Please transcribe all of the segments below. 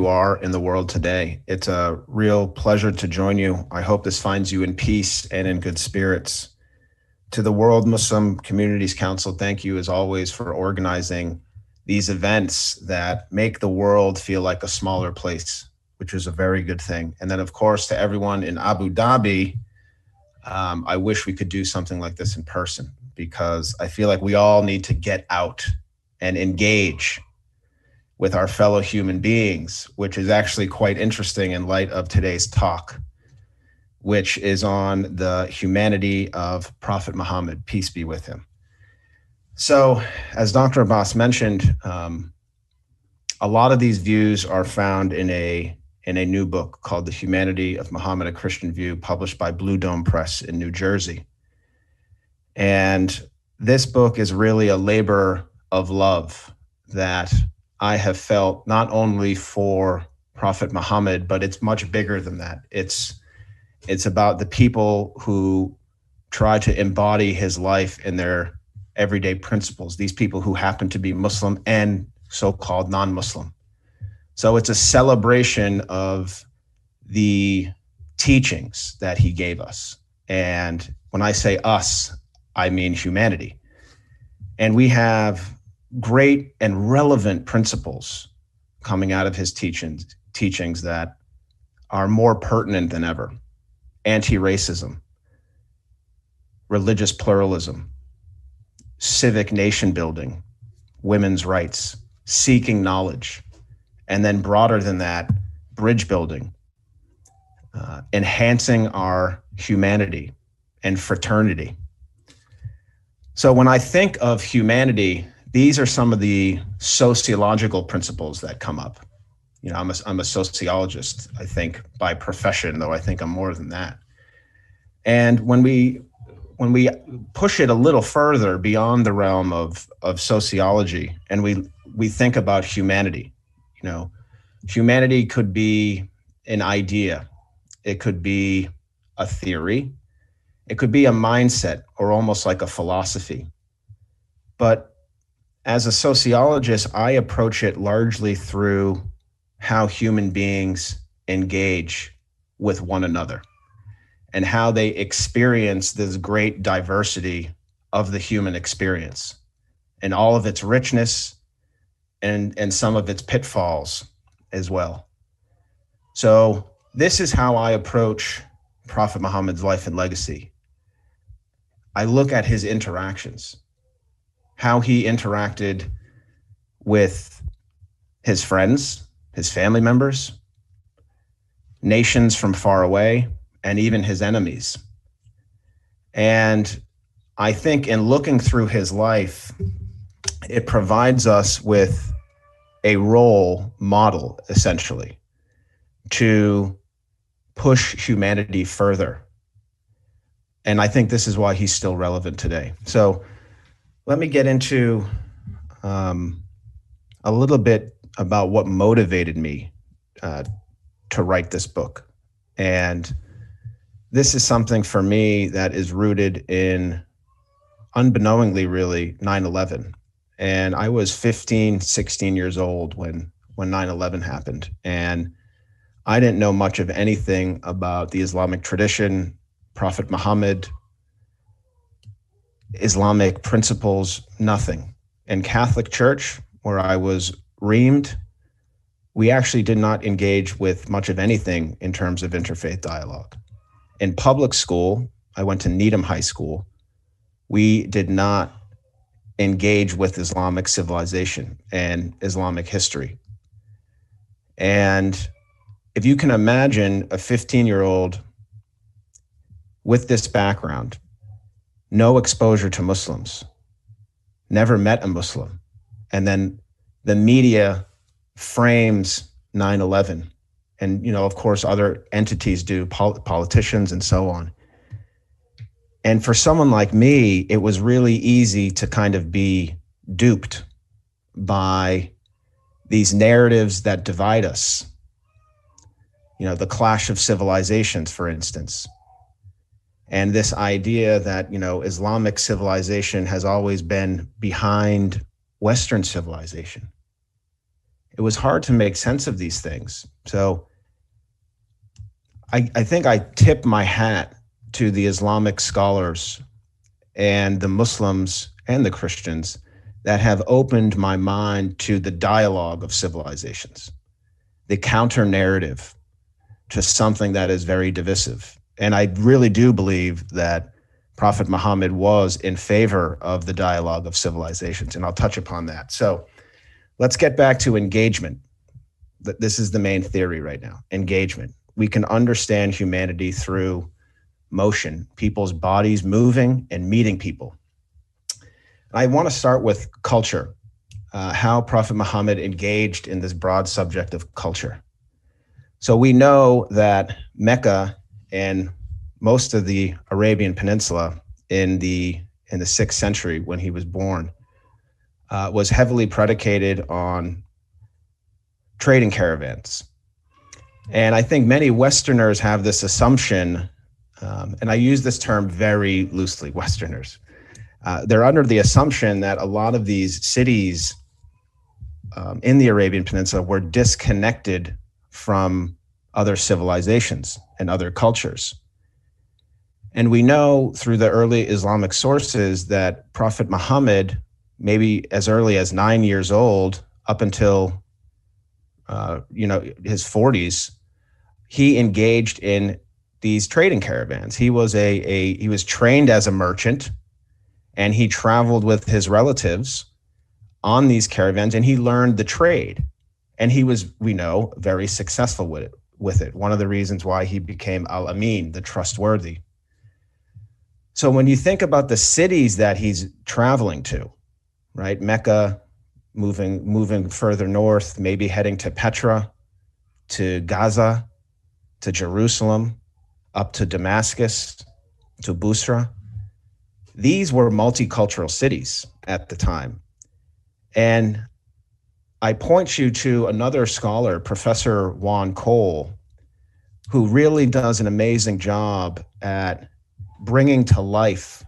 you are in the world today. It's a real pleasure to join you. I hope this finds you in peace and in good spirits. To the World Muslim Communities Council, thank you as always for organizing these events that make the world feel like a smaller place, which is a very good thing. And then of course, to everyone in Abu Dhabi, I wish we could do something like this in person, because I feel like we all need to get out and engage with our fellow human beings, which is actually quite interesting in light of today's talk, which is on the humanity of Prophet Muhammad, peace be with him. So, as Dr. Abbas mentioned, a lot of these views are found in a new book called The Humanity of Muhammad, a Christian View, published by Blue Dome Press in New Jersey. And this book is really a labor of love that I have felt not only for Prophet Muhammad, but it's much bigger than that. It's about the people who try to embody his life in their everyday principles, these people who happen to be Muslim and so-called non-Muslim. So it's a celebration of the teachings that he gave us. And when I say us, I mean humanity. And we have great and relevant principles coming out of his teachings that are more pertinent than ever. Anti-racism, religious pluralism, civic nation building, women's rights, seeking knowledge, and then broader than that, bridge building, enhancing our humanity and fraternity. So when I think of humanity, these are some of the sociological principles that come up. You know, I'm a sociologist, I think, by profession, though I think I'm more than that. And when we push it a little further beyond the realm of sociology, and we think about humanity, you know, humanity could be an idea, it could be a theory, it could be a mindset, or almost like a philosophy. But as a sociologist, I approach it largely through how human beings engage with one another and how they experience this great diversity of the human experience and all of its richness and some of its pitfalls as well. So this is how I approach Prophet Muhammad's life and legacy. I look at his interactions, how he interacted with his friends, his family members, nations from far away, and even his enemies. And I think in looking through his life, it provides us with a role model, essentially, to push humanity further. And I think this is why he's still relevant today. So let me get into a little bit about what motivated me to write this book. And this is something for me that is rooted in, unbeknowingly really, 9/11. And I was 15, 16 years old when 9/11 happened. And I didn't know much of anything about the Islamic tradition, Prophet Muhammad, Islamic principles, nothing. In Catholic Church, where I was reamed, we actually did not engage with much of anything in terms of interfaith dialogue. In public school, I went to Needham High School. We did not engage with Islamic civilization and Islamic history. And if you can imagine a 15-year-old with this background, no exposure to Muslims, never met a Muslim, and then the media frames 9/11, and, you know, of course, other entities do, politicians and so on. And for someone like me, it was really easy to kind of be duped by these narratives that divide us. You know, the clash of civilizations, for instance. And this idea that, you know, Islamic civilization has always been behind Western civilization. it was hard to make sense of these things. So I think I tip my hat to the Islamic scholars and the Muslims and the Christians that have opened my mind to the dialogue of civilizations, the counter narrative to something that is very divisive. And I really do believe that Prophet Muhammad was in favor of the dialogue of civilizations, and I'll touch upon that. So let's get back to engagement. This is the main theory right now, engagement. We can understand humanity through motion, people's bodies moving and meeting people. I want to start with culture, how Prophet Muhammad engaged in this broad subject of culture. So we know that Mecca and most of the Arabian Peninsula in the 6th century when he was born was heavily predicated on trading caravans. And I think many Westerners have this assumption, and I use this term very loosely, Westerners. They're under the assumption that a lot of these cities in the Arabian Peninsula were disconnected from other civilizations and other cultures. And we know through the early Islamic sources that Prophet Muhammad, maybe as early as 9 years old, up until his 40s, he engaged in these trading caravans. He was he was trained as a merchant, and he traveled with his relatives on these caravans, and he learned the trade. And he was, we know, very successful with it. One of the reasons why he became Al-Amin, the trustworthy. So when you think about the cities that he's traveling to, right? Mecca, moving further north, maybe heading to Petra, to Gaza, to Jerusalem, up to Damascus, to Busra. These were multicultural cities at the time. And I point you to another scholar, Professor Juan Cole, who really does an amazing job at bringing to life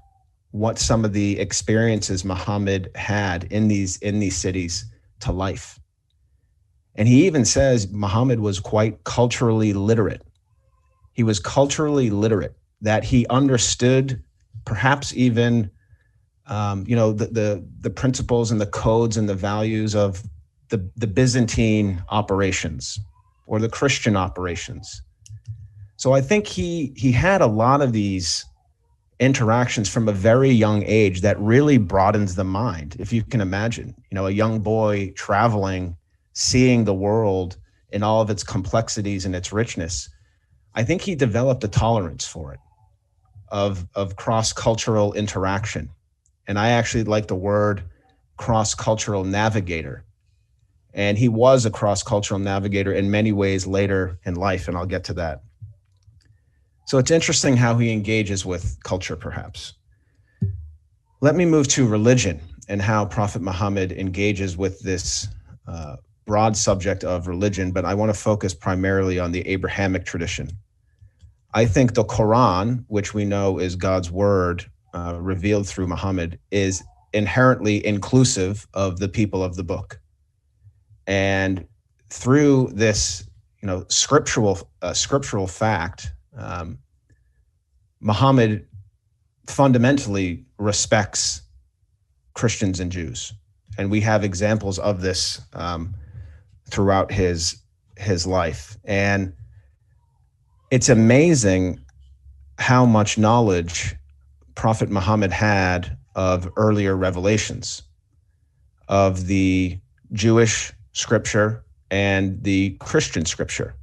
what some of the experiences Muhammad had in these cities to life. And he even says Muhammad was quite culturally literate. He was culturally literate, that he understood perhaps even the principles and the codes and the values of the Byzantine operations or the Christian operations. So I think he had a lot of these interactions from a very young age that really broadens the mind. If you can imagine, a young boy traveling, seeing the world in all of its complexities and its richness, I think he developed a tolerance for it, of cross-cultural interaction. And I actually like the word cross-cultural navigator. And he was a cross-cultural navigator in many ways later in life, and I'll get to that. So it's interesting how he engages with culture, perhaps. Let me move to religion and how Prophet Muhammad engages with this broad subject of religion, but I want to focus primarily on the Abrahamic tradition. I think the Quran, which we know is God's word revealed through Muhammad, is inherently inclusive of the people of the book. And through this, scriptural fact, Muhammad fundamentally respects Christians and Jews. And we have examples of this throughout his life. And it's amazing how much knowledge Prophet Muhammad had of earlier revelations, of the Jewish scripture and the Christian scripture.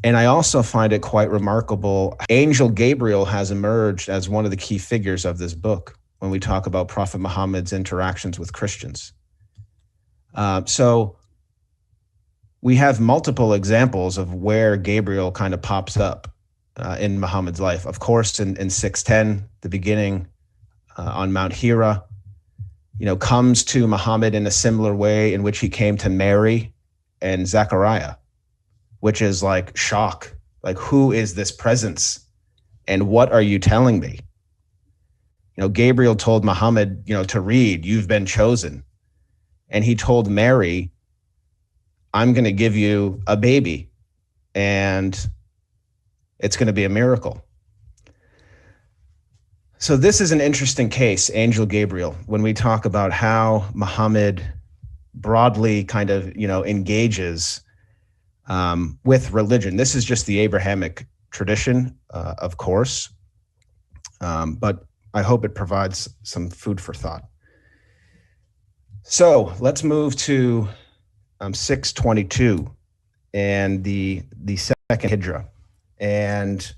And I also find it quite remarkable. Angel Gabriel has emerged as one of the key figures of this book when we talk about Prophet Muhammad's interactions with Christians. So we have multiple examples of where Gabriel kind of pops up in Muhammad's life. Of course, in 610, the beginning on Mount Hira, comes to Muhammad in a similar way in which he came to Mary and Zechariah, which is like shock. Like, who is this presence? And what are you telling me? Gabriel told Muhammad, to read, you've been chosen. And he told Mary I'm going to give you a baby and it's going to be a miracle. So this is an interesting case, Angel Gabriel, when we talk about how Muhammad broadly kind of, engages with religion. This is just the Abrahamic tradition, of course, but I hope it provides some food for thought. So let's move to 622 and the second Hijra. And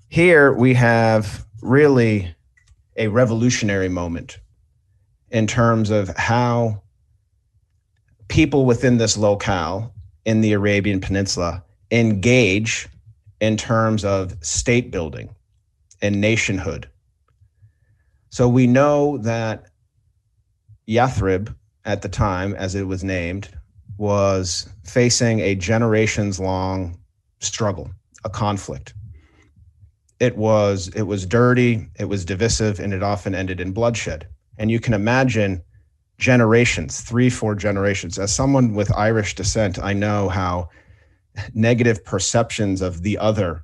here we have really a revolutionary moment in terms of how people within this locale in the Arabian Peninsula engage in terms of state building and nationhood. So we know that Yathrib at the time, as it was named, was facing a generations-long struggle, a conflict. It was dirty, it was divisive, and it often ended in bloodshed. And you can imagine generations, 3-4 generations. As someone with Irish descent, I know how negative perceptions of the other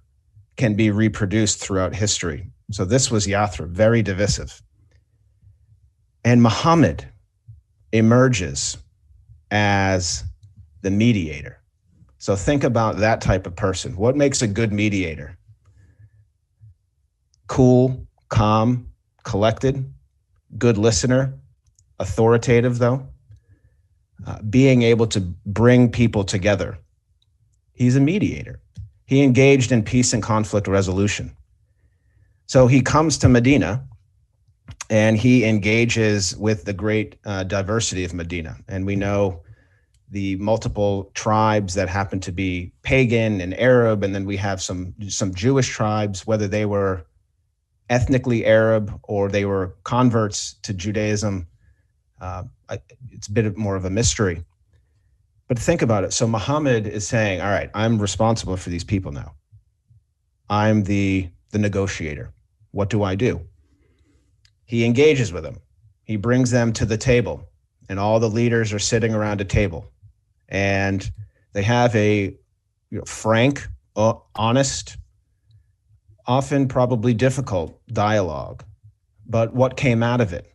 can be reproduced throughout history. So this was Yathrib, very divisive. And Muhammad emerges as the mediator. So think about that type of person. What makes a good mediator? Cool, calm, collected, good listener, authoritative though, being able to bring people together. He's a mediator. He engaged in peace and conflict resolution. So he comes to Medina and he engages with the great diversity of Medina. And we know the multiple tribes that happen to be pagan and Arab, and then we have some Jewish tribes, whether they were ethnically Arab or they were converts to Judaism. It's a bit more of a mystery. But think about it. So Muhammad is saying, all right, I'm responsible for these people now. I'm the negotiator. What do I do? He engages with them. He brings them to the table, and all the leaders are sitting around a table. And they have a frank, honest, often probably difficult dialogue. But what came out of it?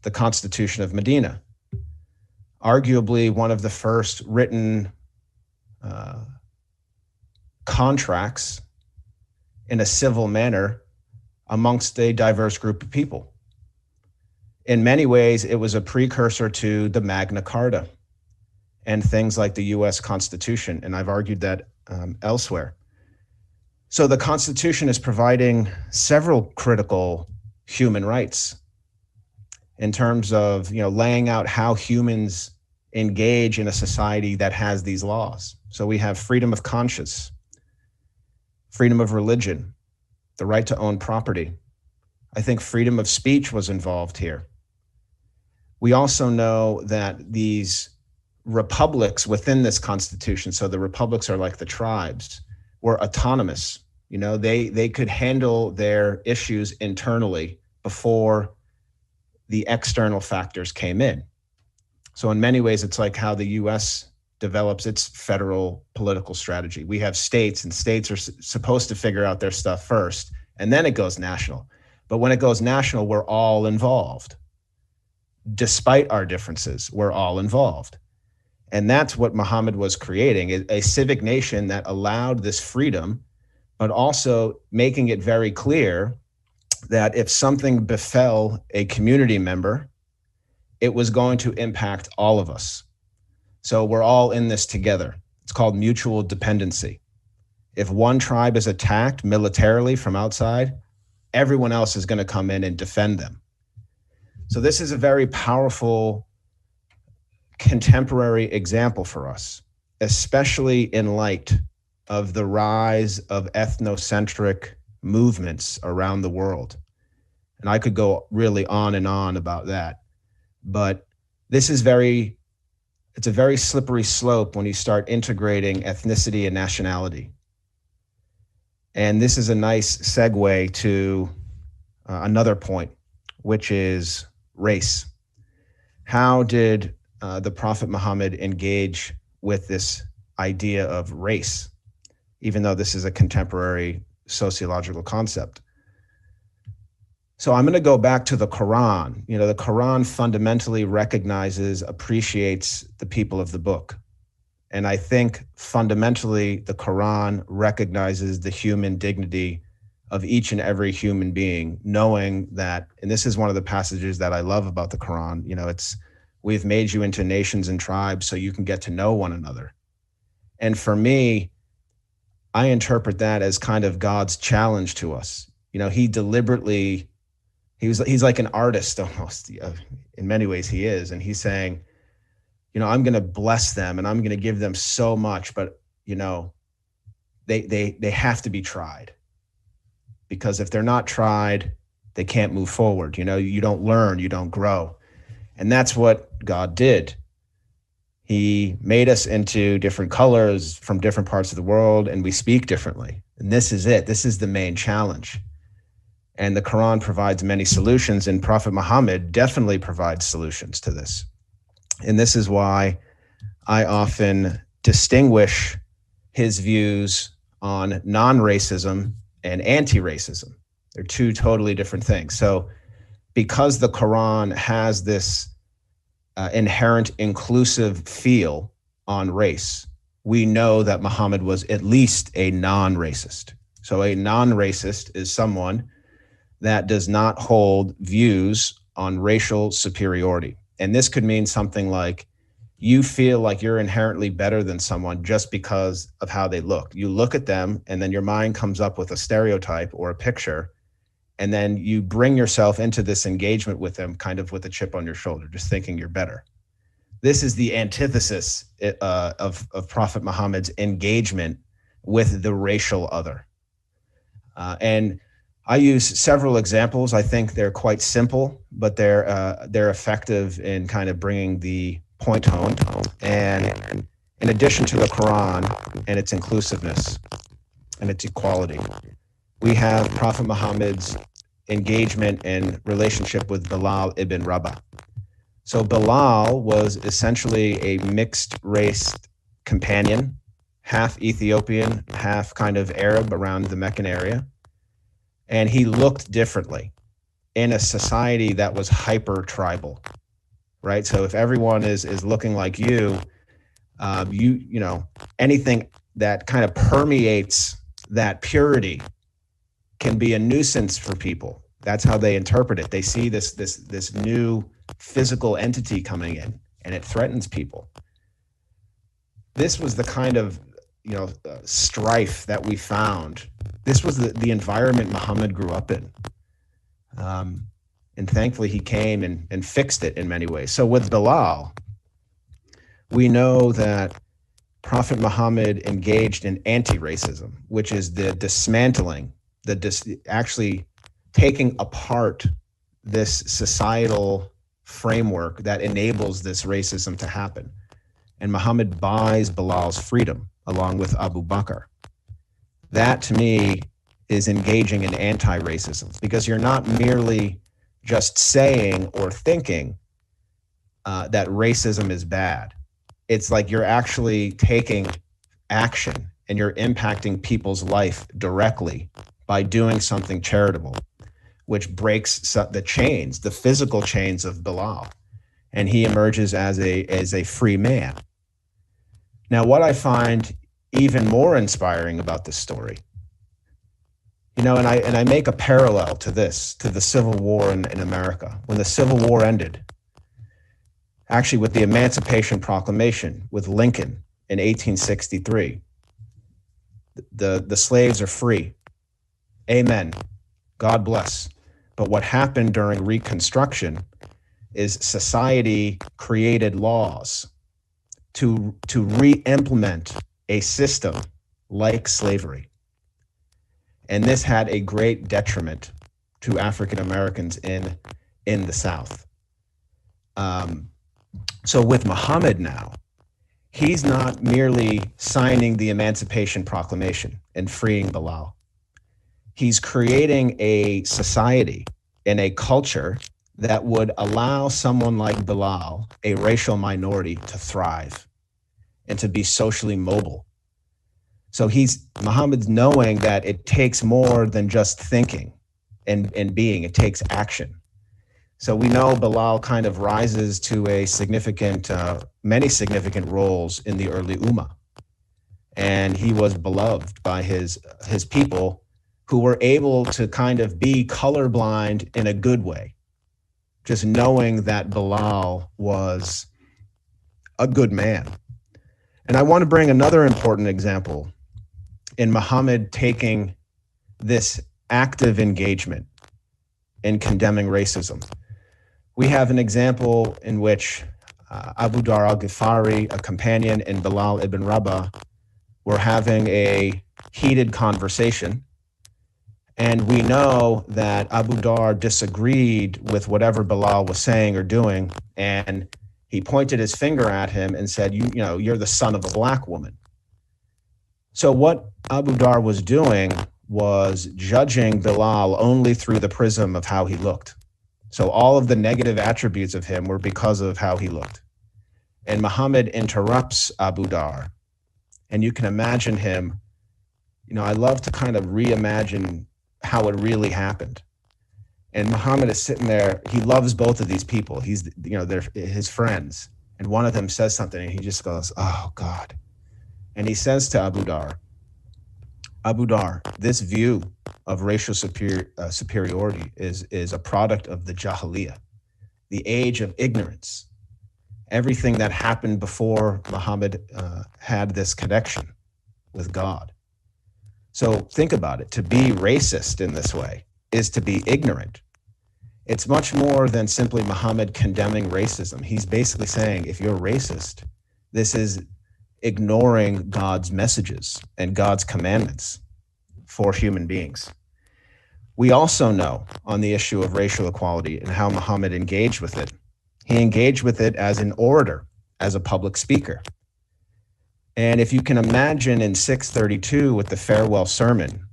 The Constitution of Medina, arguably one of the first written contracts in a civil manner amongst a diverse group of people. In many ways, it was a precursor to the Magna Carta and things like the US Constitution, and I've argued that elsewhere. So the Constitution is providing several critical human rights in terms of laying out how humans engage in a society that has these laws. So we have freedom of conscience, freedom of religion, the right to own property. I think freedom of speech was involved here. We also know that these republics within this constitution, so the republics are like the tribes, were autonomous. They could handle their issues internally before the external factors came in. So in many ways, it's like how the US develops its federal political strategy. We have states, and states are supposed to figure out their stuff first, and then it goes national. But when it goes national, we're all involved. Despite our differences, we're all involved. And that's what Muhammad was creating, a civic nation that allowed this freedom, but also making it very clear that if something befell a community member, it was going to impact all of us. So we're all in this together. It's called mutual dependency. If one tribe is attacked militarily from outside, everyone else is going to come in and defend them. So this is a very powerful contemporary example for us, especially in light of the rise of ethnocentric movements around the world. And I could go really on and on about that, but this is it's a very slippery slope when you start integrating ethnicity and nationality. And this is a nice segue to another point, which is race. How did the Prophet Muhammad engage with this idea of race, even though this is a contemporary sociological concept. So I'm going to go back to the Quran. You know, the Quran fundamentally recognizes, appreciates the people of the book. And I think fundamentally the Quran recognizes the human dignity of each and every human being, knowing that, and this is one of the passages that I love about the Quran, you know, it's, we've made you into nations and tribes so you can get to know one another. And for me, I interpret that as kind of God's challenge to us. You know, he deliberately, he's like an artist almost. In many ways he is. And he's saying, you know, I'm going to bless them and I'm going to give them so much, but, you know, they have to be tried. Because if they're not tried, they can't move forward. You know, you don't learn, you don't grow. And that's what God did. He made us into different colors from different parts of the world, and we speak differently. And this is it. This is the main challenge. And the Quran provides many solutions, and Prophet Muhammad definitely provides solutions to this. And this is why I often distinguish his views on non-racism and anti-racism. They're two totally different things. So because the Quran has this inherent inclusive feel on race, we know that Muhammad was at least a non-racist. So a non-racist is someone that does not hold views on racial superiority. And this could mean something like, you feel like you're inherently better than someone just because of how they look. You look at them and then your mind comes up with a stereotype or a picture, and then you bring yourself into this engagement with them kind of with a chip on your shoulder, just thinking you're better. This is the antithesis of Prophet Muhammad's engagement with the racial other. And I use several examples. I think they're quite simple, but they're effective in kind of bringing the point home. And in addition to the Quran and its inclusiveness and its equality, we have Prophet Muhammad's engagement and relationship with Bilal ibn Rabah. So Bilal was essentially a mixed race companion, half Ethiopian, half kind of Arab around the Meccan area. And he looked differently in a society that was hyper tribal, right? So if everyone is looking like you know, anything that kind of permeates that purity can be a nuisance for people. That's how they interpret it. They see this new physical entity coming in, and it threatens people. This was the kind of, you know, strife that we found. This was the environment Muhammad grew up in. And thankfully he came and fixed it in many ways. So with Bilal, we know that Prophet Muhammad engaged in anti-racism, which is the dismantling, actually taking apart this societal framework that enables this racism to happen. And Muhammad buys Bilal's freedom along with Abu Bakr. That to me is engaging in anti-racism, because you're not merely just saying or thinking that racism is bad. It's like you're actually taking action and you're impacting people's life directly by doing something charitable, which breaks the chains, the physical chains of Bilal. And he emerges as a free man. Now, what I find even more inspiring about this story, you know, and I make a parallel to this, to the Civil War in America. When the Civil War ended, actually with the Emancipation Proclamation with Lincoln in 1863, the slaves are free. Amen. God bless. But what happened during Reconstruction is society created laws to re-implement a system like slavery. And this had a great detriment to African Americans in the South. So with Muhammad now, he's not merely signing the Emancipation Proclamation and freeing Bilal. He's creating a society and a culture that would allow someone like Bilal, a racial minority, to thrive. and to be socially mobile. So Muhammad's knowing that it takes more than just thinking and being, it takes action. So we know Bilal kind of rises to a significant, many significant roles in the early Ummah. And he was beloved by his people, who were able to kind of be colorblind in a good way, just knowing that Bilal was a good man. And I want to bring another important example in Muhammad taking this active engagement in condemning racism. We have an example in which Abu Dhar al-Ghifari, a companion, and Bilal ibn Rabah were having a heated conversation. And we know that Abu Dhar disagreed with whatever Bilal was saying or doing, and he pointed his finger at him and said, you know, you're the son of a black woman. So what Abu Dhar was doing was judging Bilal only through the prism of how he looked. So all of the negative attributes of him were because of how he looked. And Muhammad interrupts Abu Dhar. And you can imagine him, you know, I love to kind of reimagine how it really happened. And Muhammad is sitting there. He loves both of these people. He's, you know, they're his friends. And one of them says something and he just goes, oh God. And he says to Abu Dhar, this view of racial superiority is a product of the Jahiliyyah, the age of ignorance. Everything that happened before Muhammad had this connection with God. So think about it. To be racist in this way is to be ignorant. It's much more than simply Muhammad condemning racism. He's basically saying, if you're racist, this is ignoring God's messages and God's commandments for human beings. We also know on the issue of racial equality and how Muhammad engaged with it. He engaged with it as an orator, as a public speaker. And if you can imagine in 632 with the farewell sermon,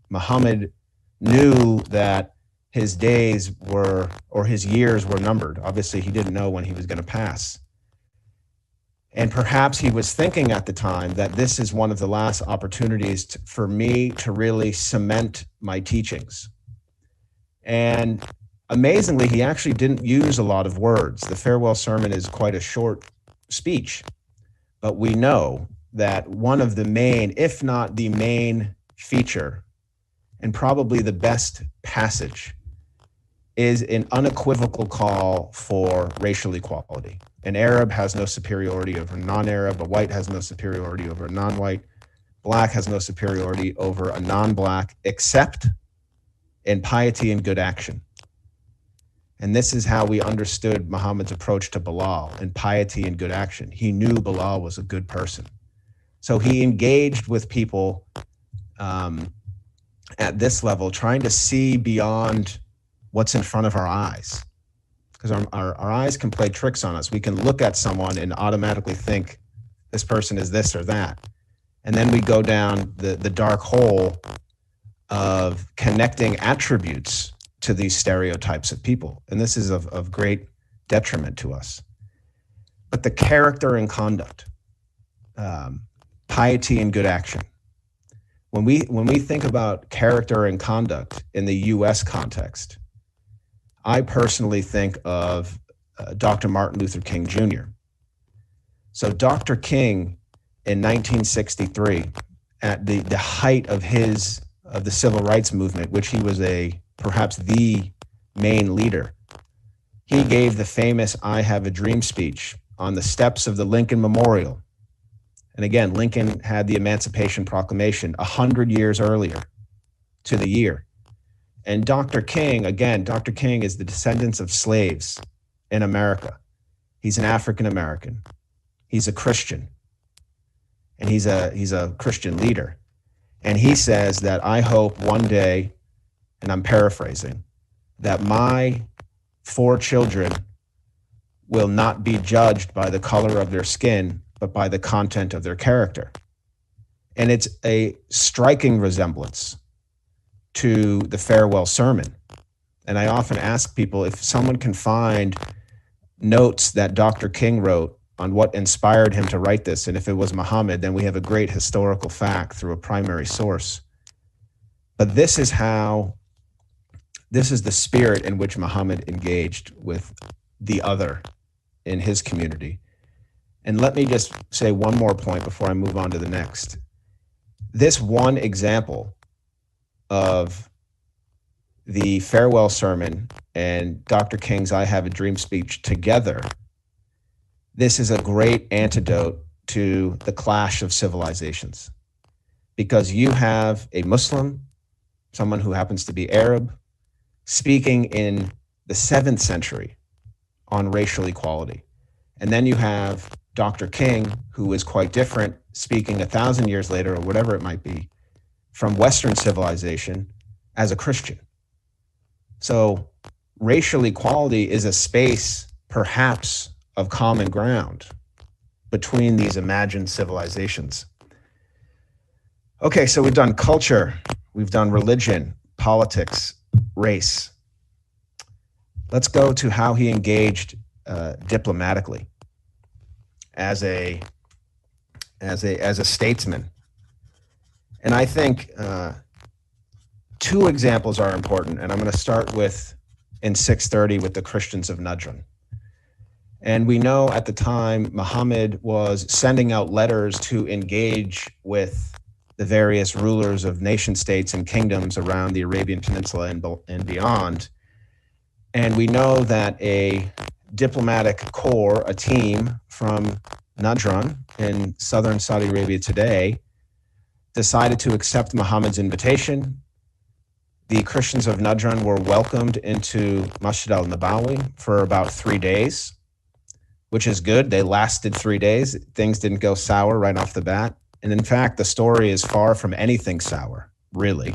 Muhammad knew that his days were, or his years were numbered. Obviously, he didn't know when he was going to pass. And perhaps he was thinking at the time that this is one of the last opportunities for me to really cement my teachings. And amazingly, he actually didn't use a lot of words. The farewell sermon is quite a short speech, but we know that one of the main, if not the main feature, and probably the best passage, is an unequivocal call for racial equality. An Arab has no superiority over a non-Arab, a white has no superiority over a non-white, black has no superiority over a non-black, except in piety and good action. And this is how we understood Muhammad's approach to Bilal, in piety and good action. He knew Bilal was a good person. So he engaged with people at this level, trying to see beyond what's in front of our eyes. Because our eyes can play tricks on us. We can look at someone and automatically think this person is this or that. And then we go down the dark hole of connecting attributes to these stereotypes of people. And this is of great detriment to us. But the character and conduct, piety and good action. When we think about character and conduct in the US context, I personally think of Dr. Martin Luther King Jr. So Dr. King in 1963, at the height of the civil rights movement, which he was perhaps the main leader, he gave the famous I Have a Dream speech on the steps of the Lincoln Memorial. And again, Lincoln had the Emancipation Proclamation 100 years earlier to the year. And Dr. King is the descendants of slaves in America. He's an African American. He's a Christian. And he's a Christian leader. And he says that I hope one day, and I'm paraphrasing, that my 4 children will not be judged by the color of their skin, but by the content of their character. And it's a striking resemblance to the farewell sermon. And I often ask people if someone can find notes that Dr. King wrote on what inspired him to write this. And if it was Muhammad, then we have a great historical fact through a primary source. But this is the spirit in which Muhammad engaged with the other in his community. And let me just say one more point before I move on to the next. This one example of the farewell sermon and Dr. King's I Have a Dream speech together, this is a great antidote to the clash of civilizations. Because you have a Muslim, someone who happens to be Arab, speaking in the 7th century on racial equality. And then you have Dr. King, who is quite different, speaking 1,000 years later, or whatever it might be, from Western civilization as a Christian. So racial equality is a space, perhaps, of common ground between these imagined civilizations. Okay, so we've done culture, we've done religion, politics, race. Let's go to how he engaged diplomatically as a statesman. And I think two examples are important, and I'm going to start with in 630 with the Christians of Najran. And we know at the time Muhammad was sending out letters to engage with the various rulers of nation states and kingdoms around the Arabian Peninsula and beyond. And we know that a diplomatic corps, a team from Najran in southern Saudi Arabia today, decided to accept Muhammad's invitation. The Christians of Najran were welcomed into Masjid al-Nabawi for about 3 days, which is good. They lasted 3 days. Things didn't go sour right off the bat. And in fact, the story is far from anything sour, really,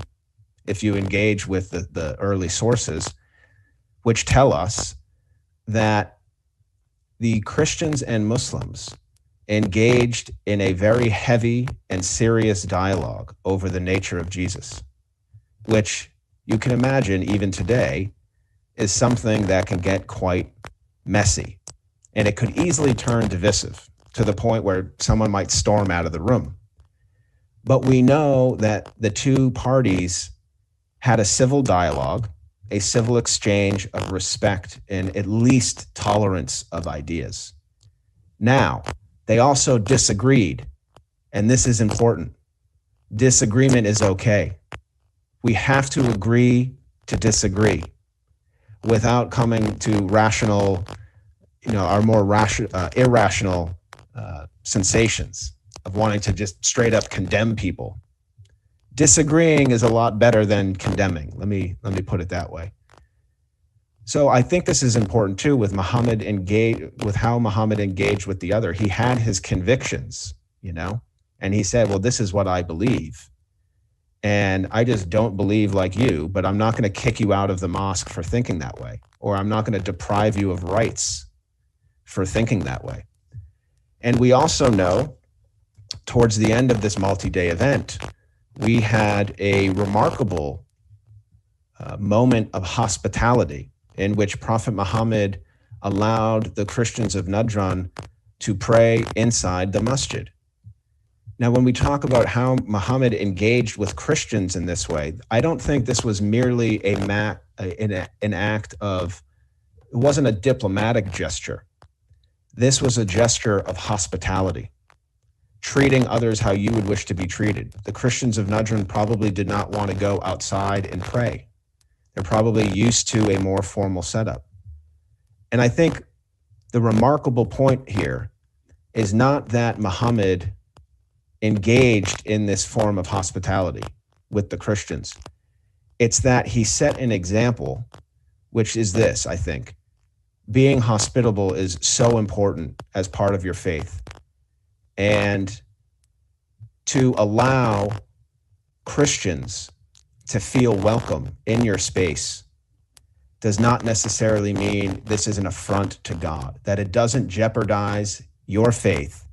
if you engage with the early sources, which tell us that the Christians and Muslims engaged in a very heavy and serious dialogue over the nature of Jesus, which you can imagine even today is something that can get quite messy. And it could easily turn divisive to the point where someone might storm out of the room. But we know that the two parties had a civil dialogue, a civil exchange of respect and at least tolerance of ideas. Now, they also disagreed, and this is important. Disagreement is okay. We have to agree to disagree without coming to rational, our more irrational sensations of wanting to just straight up condemn people. Disagreeing is a lot better than condemning. Let me put it that way. So I think this is important too with how Muhammad engaged with the other. He had his convictions, and he said, well, this is what I believe. And I just don't believe like you, but I'm not going to kick you out of the mosque for thinking that way, or I'm not going to deprive you of rights for thinking that way. And we also know towards the end of this multi-day event, we had a remarkable moment of hospitality in which Prophet Muhammad allowed the Christians of Najran to pray inside the masjid. Now, when we talk about how Muhammad engaged with Christians in this way, I don't think this was merely an act of, it wasn't a diplomatic gesture. This was a gesture of hospitality, treating others how you would wish to be treated. The Christians of Najran probably did not want to go outside and pray. They're probably used to a more formal setup. And I think the remarkable point here is not that Muhammad engaged in this form of hospitality with the Christians. It's that he set an example, which is this, I think. Being hospitable is so important as part of your faith. And to allow Christians to feel welcome in your space does not necessarily mean this is an affront to God, that it doesn't jeopardize your faith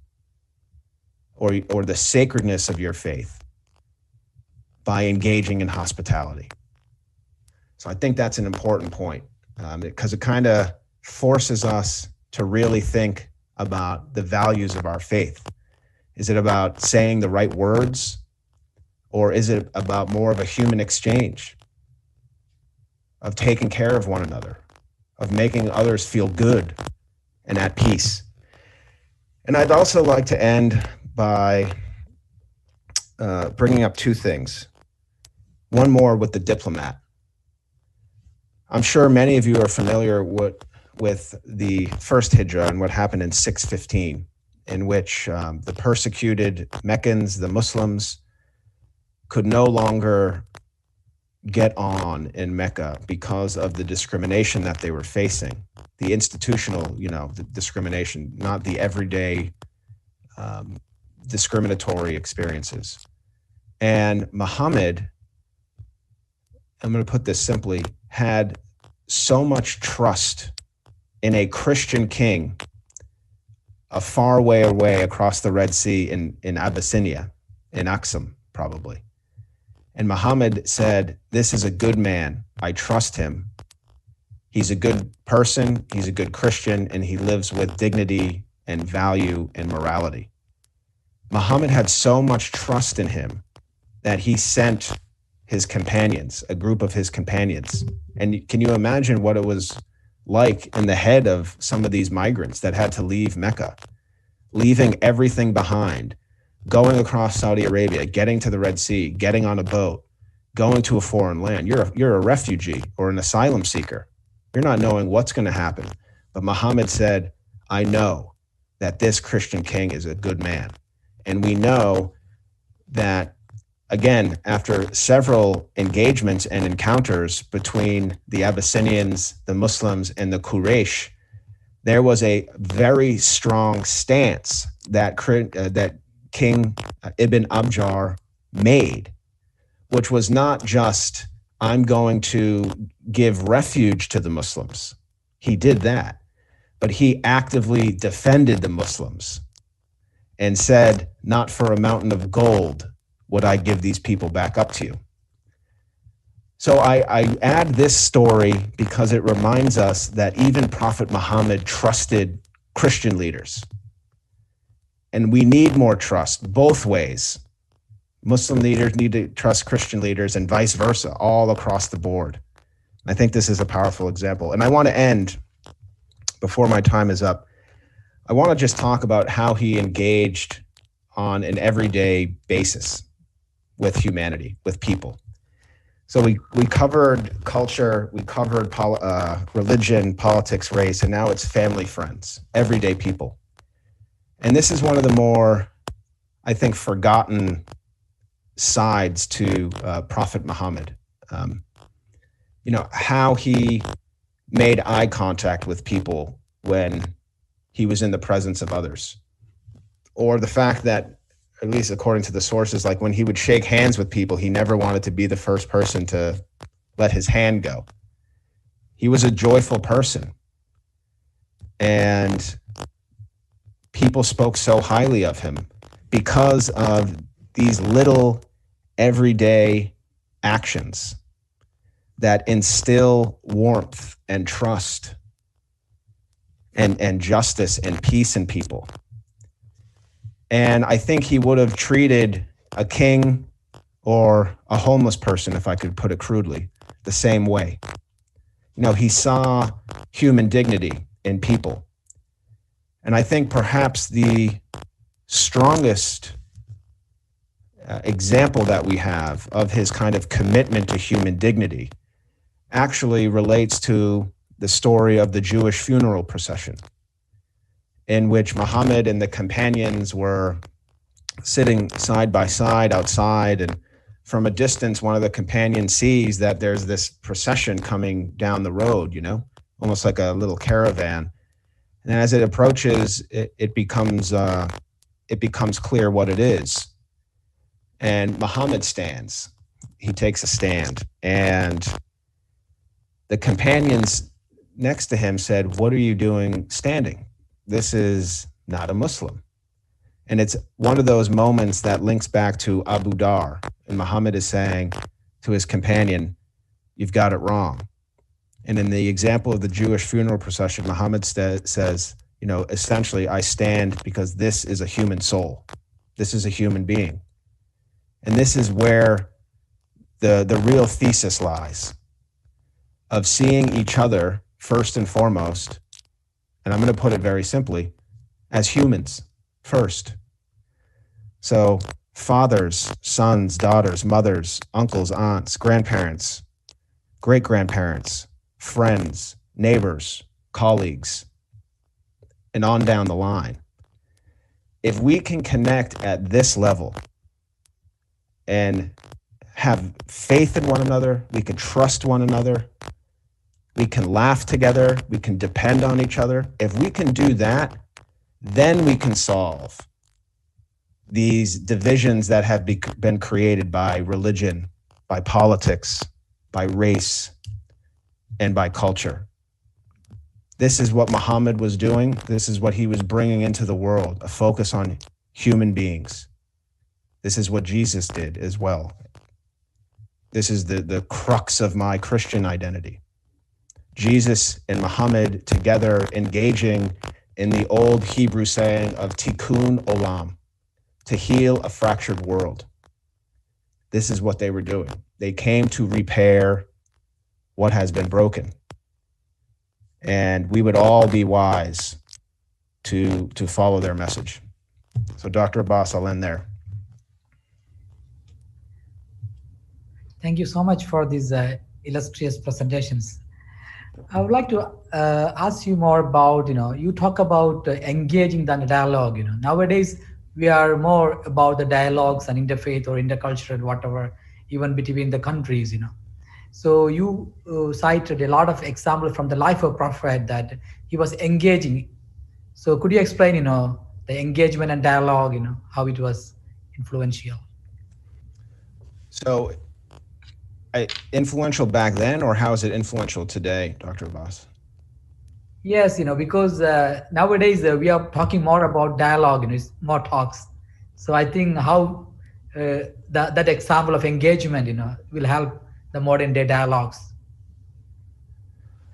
or the sacredness of your faith by engaging in hospitality. So I think that's an important point because it kind of forces us to really think about the values of our faith? Is it about saying the right words, or is it about more of a human exchange, of taking care of one another, of making others feel good and at peace? And I'd also like to end by bringing up two things. One more with the diplomat. I'm sure many of you are familiar with the first Hijra and what happened in 615, in which the persecuted Meccans, the Muslims, could no longer get on in Mecca because of the discrimination that they were facing, the institutional, the discrimination, not the everyday discriminatory experiences. And Muhammad, I'm going to put this simply, had so much trust in a Christian king a far way away across the Red Sea in Abyssinia, in Aksum, probably. And Muhammad said, this is a good man. I trust him. He's a good person. He's a good Christian, and he lives with dignity and value and morality. Muhammad had so much trust in him that he sent his companions, a group of his companions. And can you imagine what it was like in the head of some of these migrants that had to leave Mecca, leaving everything behind, going across Saudi Arabia, getting to the Red Sea, getting on a boat, going to a foreign land? You're a refugee or an asylum seeker. You're not knowing what's going to happen. But Muhammad said, I know that this Christian king is a good man. And we know that, again, after several engagements and encounters between the Abyssinians, the Muslims, and the Quraysh, there was a very strong stance that King Ibn Abjar made, which was not just, I'm going to give refuge to the Muslims. He did that, but he actively defended the Muslims and said, not for a mountain of gold would I give these people back up to you. So I add this story because it reminds us that even Prophet Muhammad trusted Christian leaders. And we need more trust both ways. Muslim leaders need to trust Christian leaders and vice versa, all across the board. I think this is a powerful example. And I want to end, before my time is up, I want to just talk about how he engaged on an everyday basis with humanity, with people. So we covered culture, we covered religion, politics, race, and now it's family, friends, everyday people. And this is one of the more, I think, forgotten sides to Prophet Muhammad. How he made eye contact with people when he was in the presence of others. Or the fact that, at least according to the sources, like when he would shake hands with people, he never wanted to be the first person to let his hand go. He was a joyful person. And people spoke so highly of him because of these little everyday actions that instill warmth and trust and justice and peace in people. And I think he would have treated a king or a homeless person, if I could put it crudely, the same way. He saw human dignity in people. And I think perhaps the strongest example that we have of his kind of commitment to human dignity actually relates to the story of the Jewish funeral procession, in which Muhammad and the companions were sitting side by side outside, and from a distance, one of the companions sees that there's this procession coming down the road, almost like a little caravan. And as it approaches, it becomes clear what it is. And Muhammad stands. He takes a stand. And the companions next to him said, "What are you doing standing? This is not a Muslim." And it's one of those moments that links back to Abu Dhar. And Muhammad is saying to his companion, "You've got it wrong." And in the example of the Jewish funeral procession, Muhammad says, essentially I stand because this is a human soul. This is a human being. And this is where the real thesis lies, of seeing each other first and foremost, and I'm going to put it very simply, as humans first. So fathers, sons, daughters, mothers, uncles, aunts, grandparents, great-grandparents, friends, neighbors, colleagues, and on down the line. If we can connect at this level and have faith in one another, we can trust one another, we can laugh together, we can depend on each other. If we can do that, then we can solve these divisions that have been created by religion, by politics, by race, and by culture. This is what Muhammad was doing. This is what he was bringing into the world, a focus on human beings. This is what Jesus did as well. This is the crux of my Christian identity. Jesus and Muhammad together engaging in the old Hebrew saying of tikkun olam, to heal a fractured world. This is what they were doing. They came to repair what has been broken. And we would all be wise to follow their message. So Dr. Abbas, I'll end there. Thank you so much for these illustrious presentations. I would like to ask you more about, you talk about engaging the dialogue. Nowadays, we are more about the dialogues and interfaith or intercultural, whatever, even between the countries, So you cited a lot of examples from the life of Prophet that he was engaging. So could you explain, the engagement and dialogue, how it was influential? So influential back then, or how is it influential today, Dr. Abbas? Yes, because nowadays we are talking more about dialogue, it's more talks. So I think how that example of engagement, will help the modern day dialogues.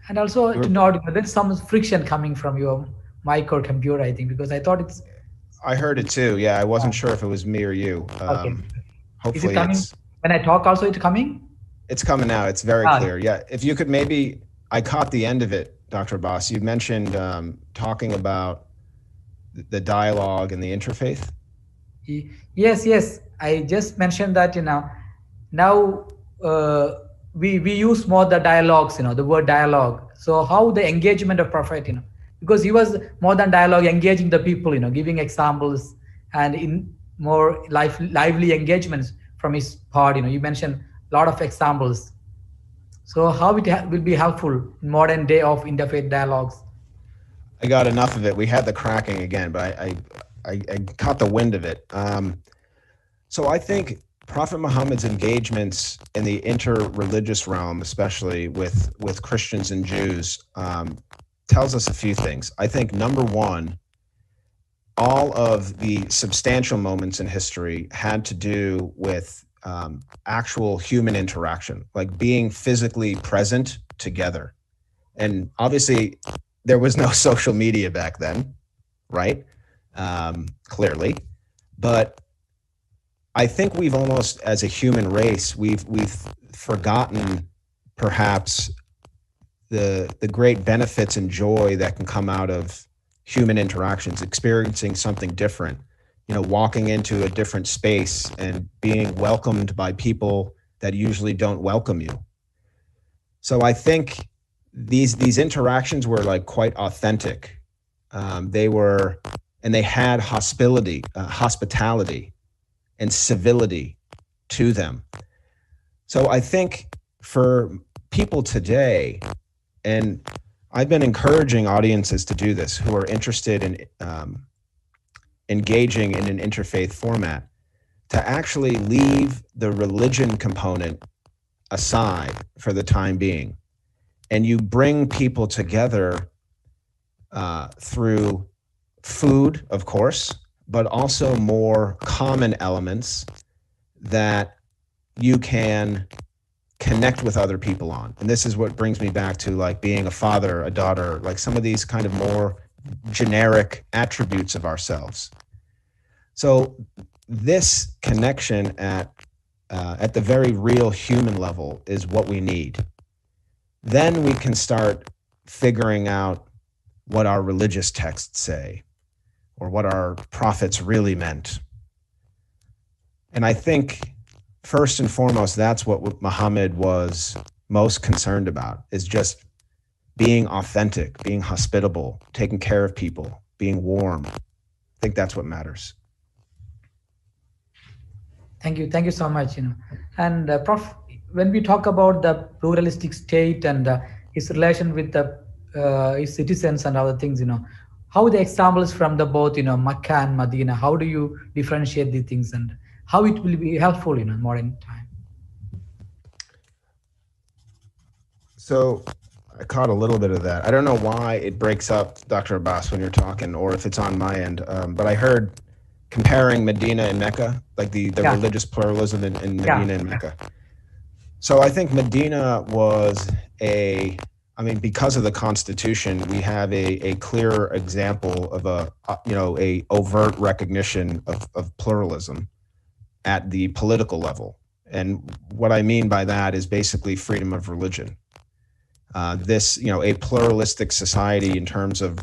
And also to note, there's some friction coming from your mic or computer, I think, because I thought it's. I heard it too. Yeah, I wasn't sure if it was me or you. Okay. Hopefully is it coming? When I talk also it's coming? It's coming now. It's very clear. Yeah. If you could maybe, I caught the end of it, Dr. Abbas. You mentioned talking about the dialogue and the interfaith. Yes. I just mentioned that, now we use more the dialogues, the word dialogue. So how the engagement of Prophet, because he was more than dialogue, engaging the people, giving examples and in more lively engagements from his part, you mentioned a lot of examples. So how it will be helpful in modern day of interfaith dialogues? I got enough of it. We had the cracking again, but I caught the wind of it. So I think Prophet Muhammad's engagements in the inter-religious realm, especially with Christians and Jews, tells us a few things. I think number one, all of the substantial moments in history had to do with actual human interaction, like being physically present together. And obviously there was no social media back then, right? Clearly, but I think we've almost, as a human race, we've forgotten perhaps the great benefits and joy that can come out of human interactions, experiencing something different, walking into a different space and being welcomed by people that usually don't welcome you. So I think these interactions were like quite authentic. They had hospitality and civility to them. So I think for people today, and I've been encouraging audiences to do this who are interested in engaging in an interfaith format, to actually leave the religion component aside for the time being. And you bring people together through food, of course, but also more common elements that you can connect with other people on. And this is what brings me back to like being a father, a daughter, like some of these kind of more generic attributes of ourselves. So this connection at the very real human level is what we need. Then we can start figuring out what our religious texts say or what our prophets really meant. And I think first and foremost, that's what Muhammad was most concerned about, is just being authentic, being hospitable, taking care of people, being warm. I think that's what matters. Thank you so much. And Prof, when we talk about the pluralistic state and its relation with the its citizens and other things, how the examples from the both, Makkah and Medina, how do you differentiate the things and how it will be helpful in modern time? So I caught a little bit of that. I don't know why it breaks up, Dr. Abbas, when you're talking, or if it's on my end, but I heard comparing Medina and Mecca, like the religious pluralism in Medina and Mecca. So I think Medina was because of the Constitution, we have a clear example of a overt recognition of pluralism at the political level. And what I mean by that is basically freedom of religion. A pluralistic society in terms of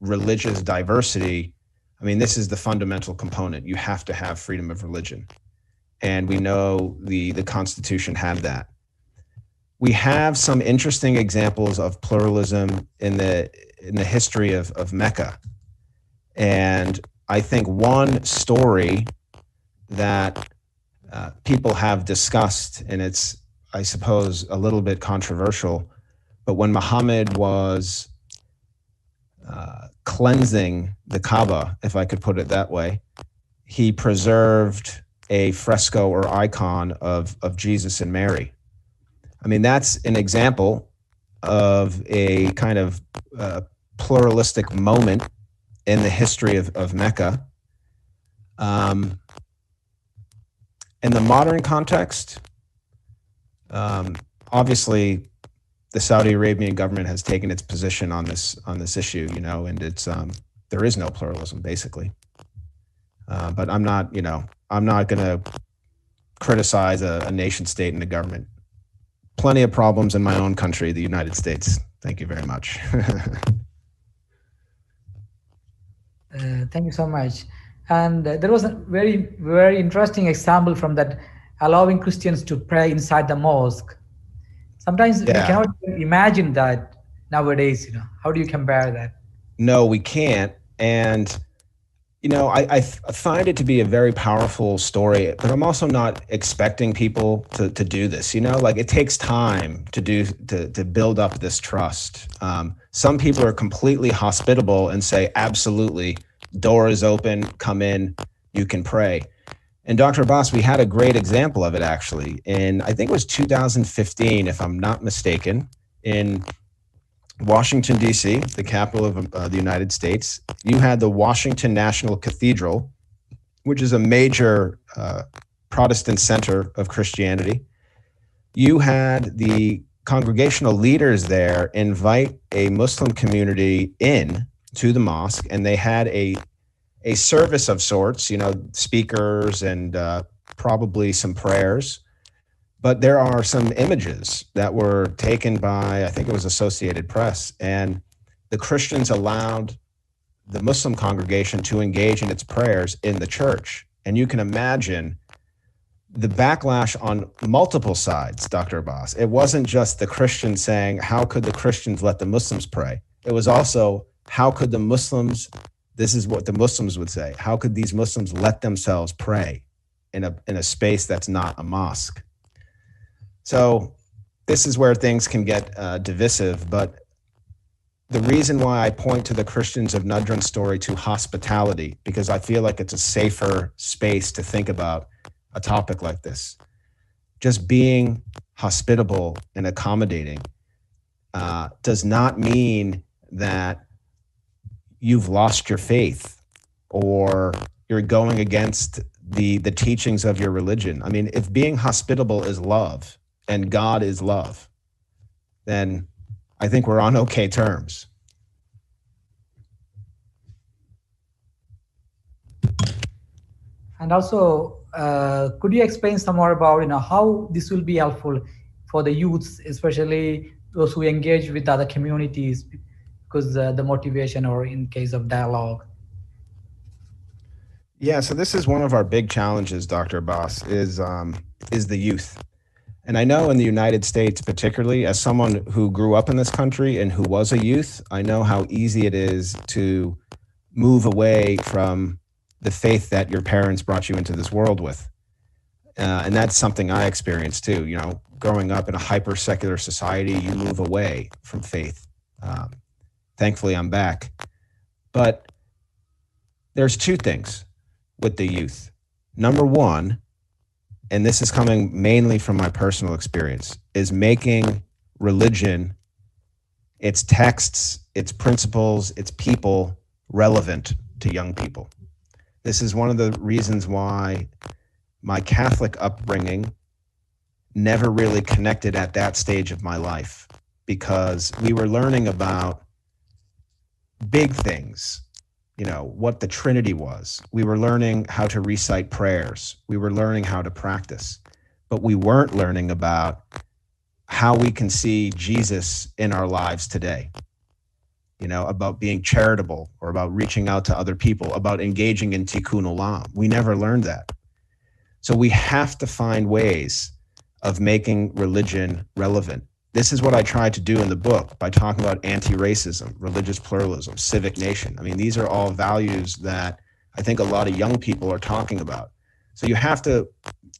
religious diversity, this is the fundamental component. You have to have freedom of religion. And we know the Constitution had that. We have some interesting examples of pluralism in the history of Mecca. And I think one story that people have discussed, and it's, I suppose, a little bit controversial, but when Muhammad was cleansing the Kaaba, if I could put it that way, he preserved a fresco or icon of Jesus and Mary. That's an example of a kind of pluralistic moment in the history of Mecca. In the modern context, obviously, the Saudi Arabian government has taken its position on this issue, and it's there is no pluralism basically. But I'm not going to criticize a nation state and the government. Plenty of problems in my own country, the United States. Thank you very much. Thank you so much. And there was a very, very interesting example from that, allowing Christians to pray inside the mosque. Sometimes we cannot imagine that nowadays, How do you compare that? No, we can't. And, I find it to be a very powerful story, but I'm also not expecting people to do this, it takes time to build up this trust. Some people are completely hospitable and say, absolutely, door is open, come in, you can pray. And Dr. Abbas, we had a great example of it actually. I think it was 2015, if I'm not mistaken, in Washington, D.C., the capital of the United States. You had the Washington National Cathedral, which is a major Protestant center of Christianity. You had the congregational leaders there invite a Muslim community in to the mosque, and they had a service of sorts, speakers and probably some prayers. But there are some images that were taken by, I think it was Associated Press, and the Christians allowed the Muslim congregation to engage in its prayers in the church. And you can imagine the backlash on multiple sides, Dr. Abbas. It wasn't just the Christians saying, how could the Christians let the Muslims pray? It was also, how could the Muslims, this is what the Muslims would say, how could these Muslims let themselves pray in a space that's not a mosque? So this is where things can get divisive, but the reason why I point to the Christians of Najran's story to hospitality, because I feel like it's a safer space to think about a topic like this. Just being hospitable and accommodating does not mean that you've lost your faith or you're going against the teachings of your religion. If being hospitable is love, and God is love, then I think we're on okay terms. And also, could you explain some more about how this will be helpful for the youths, especially those who engage with other communities, because the motivation or in case of dialogue. Yeah, so this is one of our big challenges, Dr. Abbas, is the youth. And I know in the United States, particularly as someone who grew up in this country and who was a youth, I know how easy it is to move away from the faith that your parents brought you into this world with. And that's something I experienced too. You know, growing up in a hyper secular society, you move away from faith. Thankfully, I'm back. But there's two things with the youth. Number one, and this is coming mainly from my personal experience, is making religion, its texts, its principles, its people relevant to young people. This is one of the reasons why my Catholic upbringing never really connected at that stage of my life, because we were learning about big things, you know, what the Trinity was. We were learning how to recite prayers. We were learning how to practice, but we weren't learning about how we can see Jesus in our lives today. You know, about being charitable or about reaching out to other people, about engaging in tikkun olam. We never learned that. So we have to find ways of making religion relevant. This is what I tried to do in the book by talking about anti-racism, religious pluralism, civic nation. I mean, these are all values that I think a lot of young people are talking about. So you have to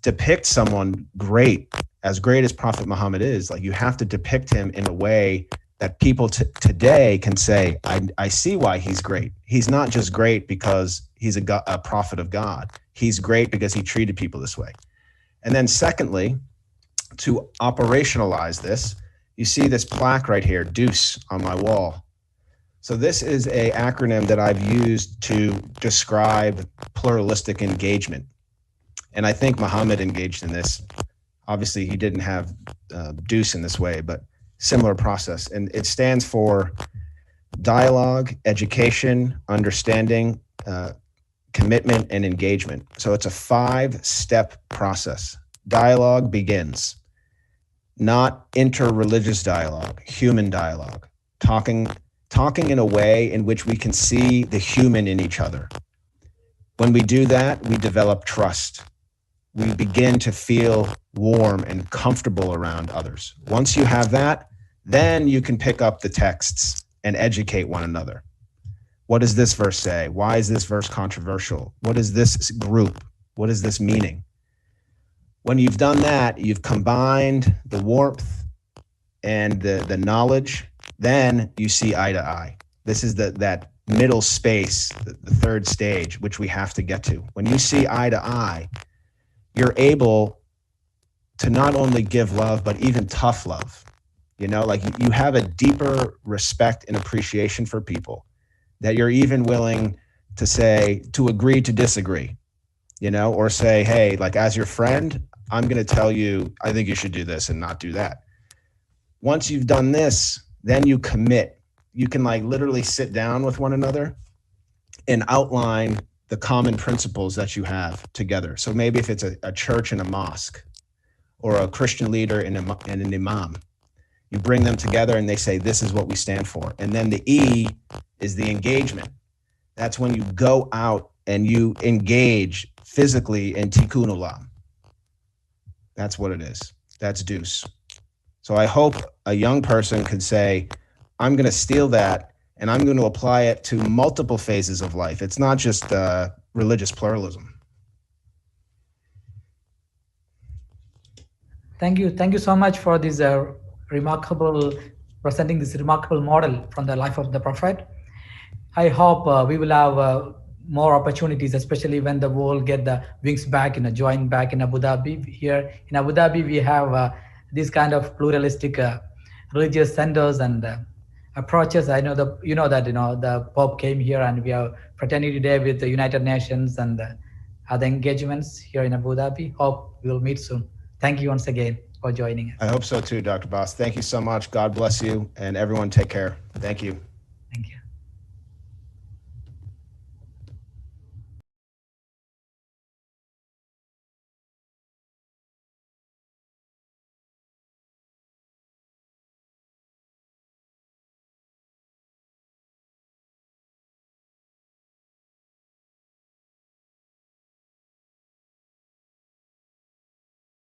depict someone great, as great as Prophet Muhammad is, like you have to depict him in a way that people today can say, I see why he's great. He's not just great because he's a prophet of God. He's great because he treated people this way. And then secondly, to operationalize this, you see this plaque right here, Deuce, on my wall. So this is an acronym that I've used to describe pluralistic engagement. And I think Muhammad engaged in this. Obviously, he didn't have Deuce in this way, but similar process. And it stands for dialogue, education, understanding, commitment, and engagement. So it's a 5-step process. Dialogue begins. Not interreligious dialogue, human dialogue, talking in a way in which we can see the human in each other. When we do that, we develop trust. We begin to feel warm and comfortable around others. Once you have that, then you can pick up the texts and educate one another. What does this verse say? Why is this verse controversial? What is this group? What is this meaning? When you've done that, you've combined the warmth and the knowledge, then you see eye to eye. This is that middle space, the third stage, which we have to get to. When you see eye to eye, you're able to not only give love, but even tough love. You know, like you have a deeper respect and appreciation for people that you're even willing to say, to agree to disagree, you know, or say, hey, like as your friend, I'm going to tell you, I think you should do this and not do that. Once you've done this, then you commit. You can like literally sit down with one another and outline the common principles that you have together. So maybe if it's a church and a mosque, or a Christian leader and an imam, you bring them together and they say, this is what we stand for. And then the E is the engagement. That's when you go out and you engage physically in tikkun olam. That's what it is. That's Deuce. So I hope a young person could say, I'm going to steal that and I'm going to apply it to multiple phases of life. It's not just religious pluralism. Thank you so much for this presenting this remarkable model from the life of the Prophet. I hope we will have more opportunities, especially when the world get the wings back, join back in Abu Dhabi. Here in Abu Dhabi, we have this kind of pluralistic religious centers and approaches. I know the Pope came here and we have fraternity day with the United Nations and other engagements here in Abu Dhabi. Hope we will meet soon. Thank you once again for joining us. I hope so too, Dr. Abbas. Thank you so much. God bless you and everyone take care. Thank you.